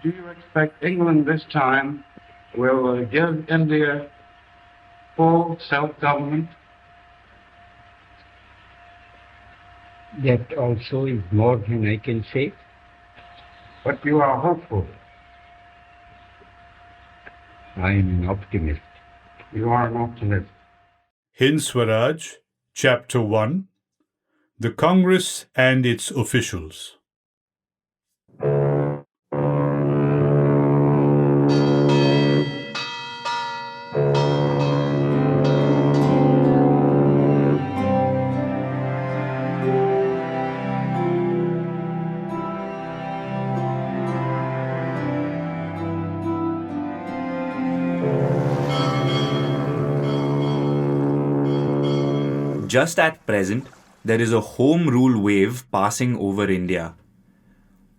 do you expect England this time will give India full self-government? That also is more than I can say. But you are hopeful. I am an optimist. You are an optimist. Hind Swaraj, Chapter 1, The Congress and its Officials. Just at present, there is a home rule wave passing over India.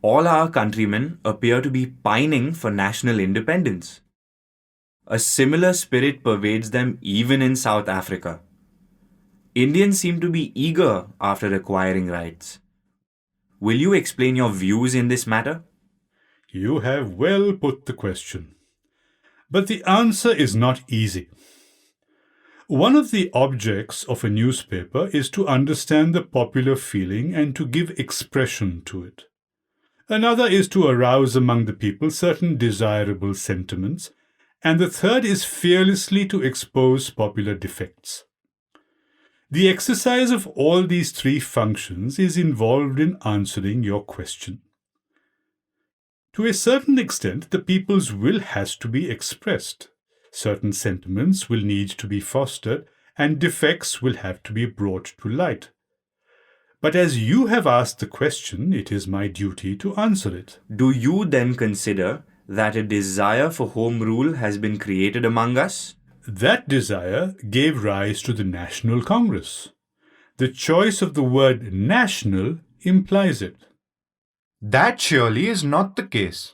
All our countrymen appear to be pining for national independence. A similar spirit pervades them even in South Africa. Indians seem to be eager after acquiring rights. Will you explain your views in this matter? You have well put the question. But the answer is not easy. One of the objects of a newspaper is to understand the popular feeling and to give expression to it. Another is to arouse among the people certain desirable sentiments, and the third is fearlessly to expose popular defects. The exercise of all these three functions is involved in answering your question. To a certain extent, the people's will has to be expressed. Certain sentiments will need to be fostered, and defects will have to be brought to light. But as you have asked the question, it is my duty to answer it. Do you then consider that a desire for home rule has been created among us? That desire gave rise to the National Congress. The choice of the word national implies it. That surely is not the case.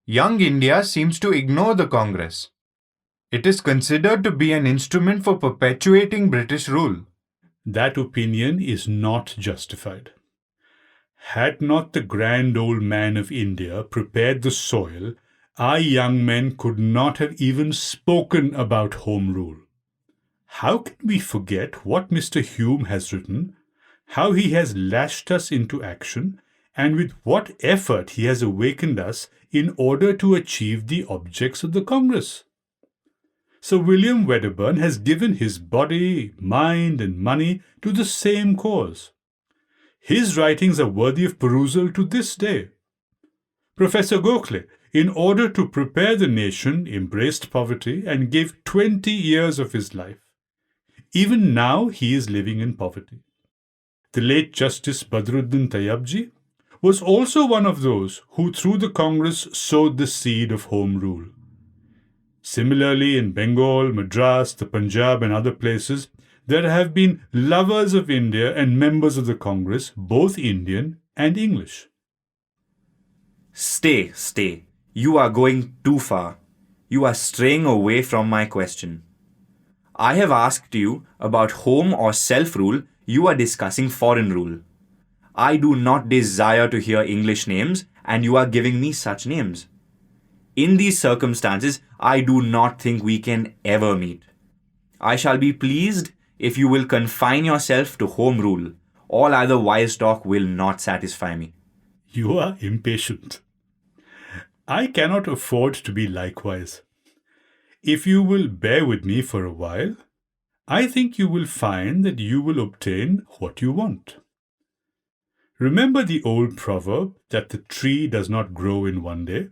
Young India seems to ignore the Congress. It is considered to be an instrument for perpetuating British rule. That opinion is not justified. Had not the grand old man of India prepared the soil, our young men could not have even spoken about home rule. How can we forget what Mr. Hume has written, how he has lashed us into action, and with what effort he has awakened us in order to achieve the objects of the Congress? Sir William Wedderburn has given his body, mind, and money to the same cause. His writings are worthy of perusal to this day. Professor Gokhale, in order to prepare the nation, embraced poverty and gave 20 years of his life. Even now he is living in poverty. The late Justice Badruddin Tayyabji was also one of those who through the Congress sowed the seed of home rule. Similarly, in Bengal, Madras, the Punjab and other places, there have been lovers of India and members of the Congress, both Indian and English. Stay. You are going too far. You are straying away from my question. I have asked you about home or self-rule. You are discussing foreign rule. I do not desire to hear English names, and you are giving me such names. In these circumstances, I do not think we can ever meet. I shall be pleased if you will confine yourself to home rule. All other wise talk will not satisfy me. You are impatient. I cannot afford to be likewise. If you will bear with me for a while, I think you will find that you will obtain what you want. Remember the old proverb that the tree does not grow in one day?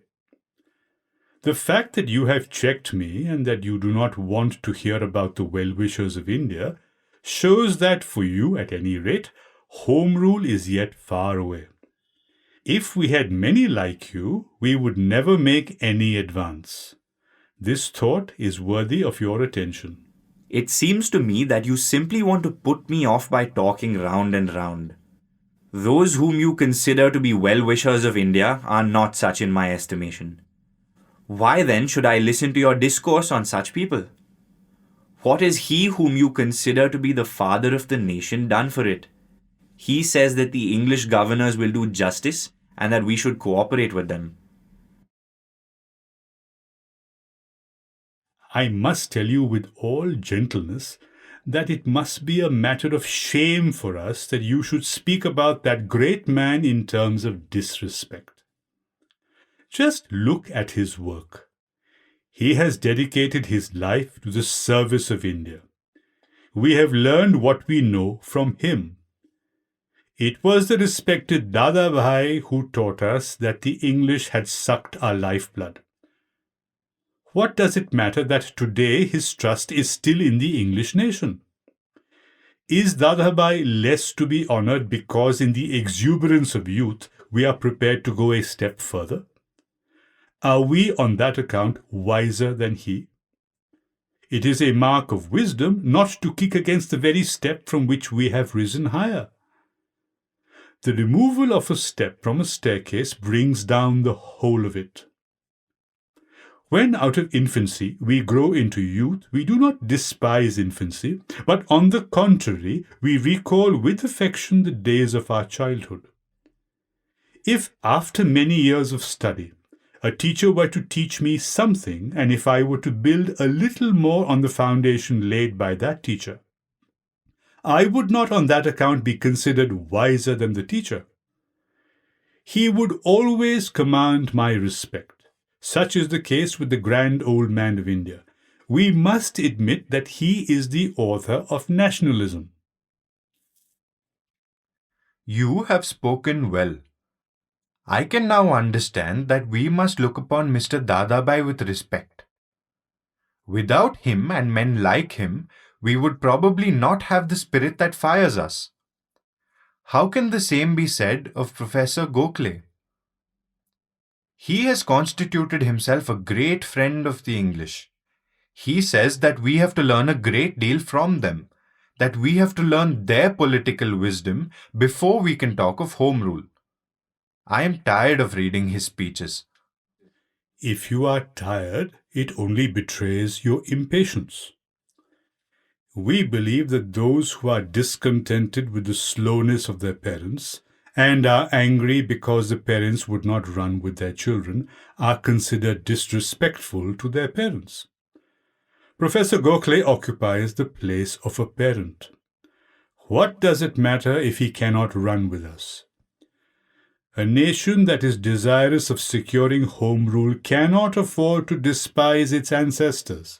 The fact that you have checked me and that you do not want to hear about the well-wishers of India shows that for you, at any rate, home rule is yet far away. If we had many like you, we would never make any advance. This thought is worthy of your attention. It seems to me that you simply want to put me off by talking round and round. Those whom you consider to be well-wishers of India are not such in my estimation. Why then should I listen to your discourse on such people? What is he whom you consider to be the father of the nation done for it? He says that the English governors will do justice and that we should cooperate with them. I must tell you with all gentleness that it must be a matter of shame for us that you should speak about that great man in terms of disrespect. Just look at his work. He has dedicated his life to the service of India. We have learned what we know from him. It was the respected Dada Bhai who taught us that the English had sucked our lifeblood. What does it matter that today his trust is still in the English nation? Is Dada Bhai less to be honored because in the exuberance of youth we are prepared to go a step further? Are we on that account wiser than he? It is a mark of wisdom not to kick against the very step from which we have risen higher. The removal of a step from a staircase brings down the whole of it. When out of infancy we grow into youth, we do not despise infancy, but on the contrary, we recall with affection the days of our childhood. If after many years of study, a teacher were to teach me something, and if I were to build a little more on the foundation laid by that teacher, I would not on that account be considered wiser than the teacher. He would always command my respect. Such is the case with the grand old man of India. We must admit that he is the author of nationalism. You have spoken well. I can now understand that we must look upon Mr. Dadabhai with respect. Without him and men like him, we would probably not have the spirit that fires us. How can the same be said of Professor Gokhale? He has constituted himself a great friend of the English. He says that we have to learn a great deal from them, that we have to learn their political wisdom before we can talk of Home Rule. I am tired of reading his speeches. If you are tired, it only betrays your impatience. We believe that those who are discontented with the slowness of their parents and are angry because the parents would not run with their children are considered disrespectful to their parents. Professor Gokhale occupies the place of a parent. What does it matter if he cannot run with us? A nation that is desirous of securing home rule cannot afford to despise its ancestors.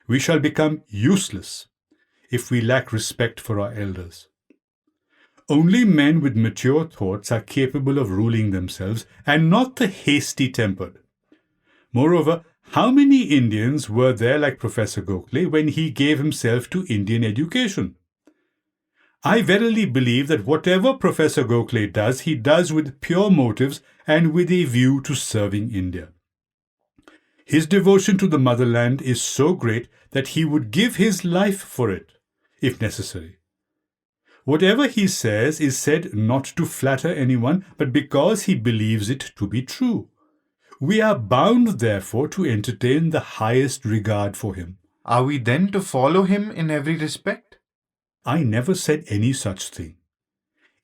We shall become useless if we lack respect for our elders. Only men with mature thoughts are capable of ruling themselves, and not the hasty-tempered. Moreover, how many Indians were there like Professor Gokhale when he gave himself to Indian education? I verily believe that whatever Professor Gokhale does, he does with pure motives and with a view to serving India. His devotion to the motherland is so great that he would give his life for it, if necessary. Whatever he says is said not to flatter anyone, but because he believes it to be true. We are bound, therefore, to entertain the highest regard for him. Are we then to follow him in every respect? I never said any such thing.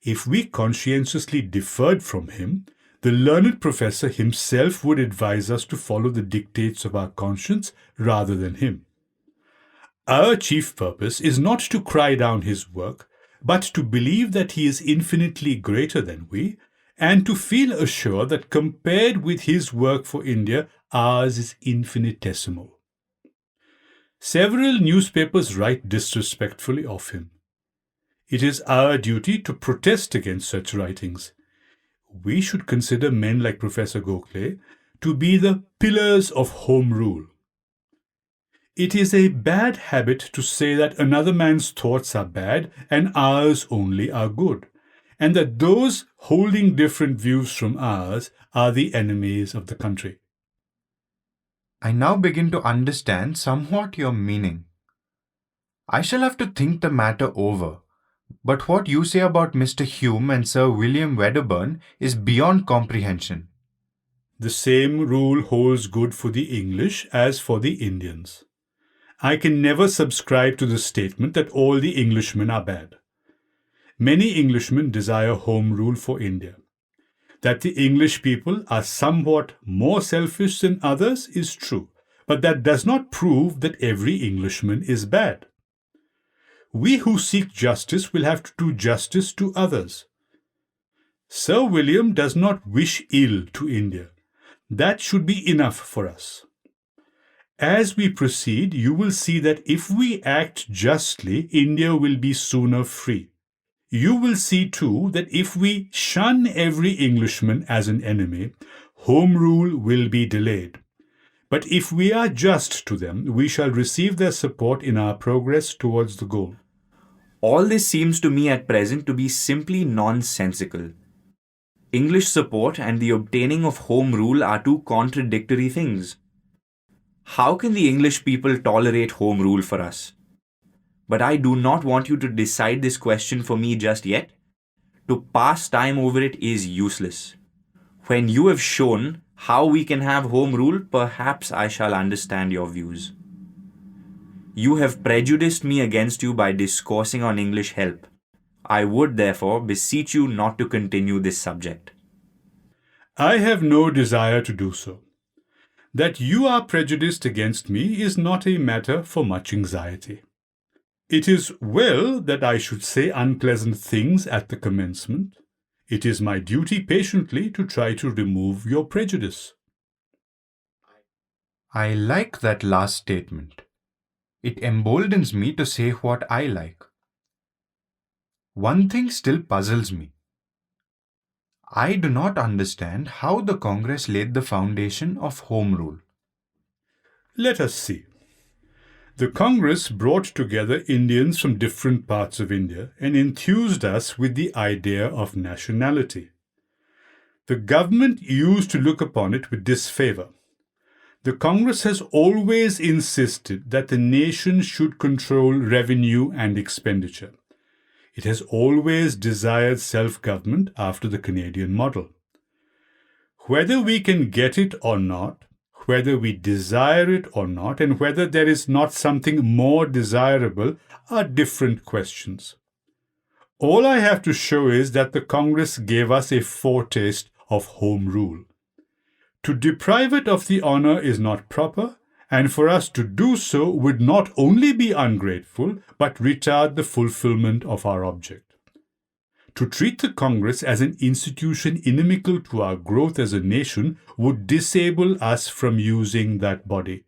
If we conscientiously differed from him, the learned professor himself would advise us to follow the dictates of our conscience rather than him. Our chief purpose is not to cry down his work, but to believe that he is infinitely greater than we, and to feel assured that compared with his work for India, ours is infinitesimal. Several newspapers write disrespectfully of him. It is our duty to protest against such writings. We should consider men like Professor Gokhale to be the pillars of home rule. It is a bad habit to say that another man's thoughts are bad and ours only are good, and that those holding different views from ours are the enemies of the country. I now begin to understand somewhat your meaning. I shall have to think the matter over, but what you say about Mr. Hume and Sir William Wedderburn is beyond comprehension. The same rule holds good for the English as for the Indians. I can never subscribe to the statement that all the Englishmen are bad. Many Englishmen desire home rule for India. That the English people are somewhat more selfish than others is true, But that does not prove that every Englishman is bad. We who seek justice will have to do justice to others. Sir William does not wish ill to India. That should be enough for us. As we proceed, you will see that if we act justly, India will be sooner free. You will see too that if we shun every Englishman as an enemy, Home Rule will be delayed. But if we are just to them, we shall receive their support in our progress towards the goal. All this seems to me at present to be simply nonsensical. English support and the obtaining of Home Rule are two contradictory things. How can the English people tolerate Home Rule for us? But I do not want you to decide this question for me just yet. To pass time over it is useless. When you have shown how we can have Home Rule, perhaps I shall understand your views. You have prejudiced me against you by discoursing on English help. I would therefore beseech you not to continue this subject. I have no desire to do so. That you are prejudiced against me is not a matter for much anxiety. It is well that I should say unpleasant things at the commencement. It is my duty patiently to try to remove your prejudice. I like that last statement. It emboldens me to say what I like. One thing still puzzles me. I do not understand how the Congress laid the foundation of Home Rule. Let us see. The Congress brought together Indians from different parts of India and enthused us with the idea of nationality. The government used to look upon it with disfavor. The Congress has always insisted that the nation should control revenue and expenditure. It has always desired self-government after the Canadian model. Whether we can get it or not, whether we desire it or not, and whether there is not something more desirable are different questions. All I have to show is that the Congress gave us a foretaste of Home Rule. To deprive it of the honor is not proper, and for us to do so would not only be ungrateful, but retard the fulfillment of our object. To treat the Congress as an institution inimical to our growth as a nation would disable us from using that body.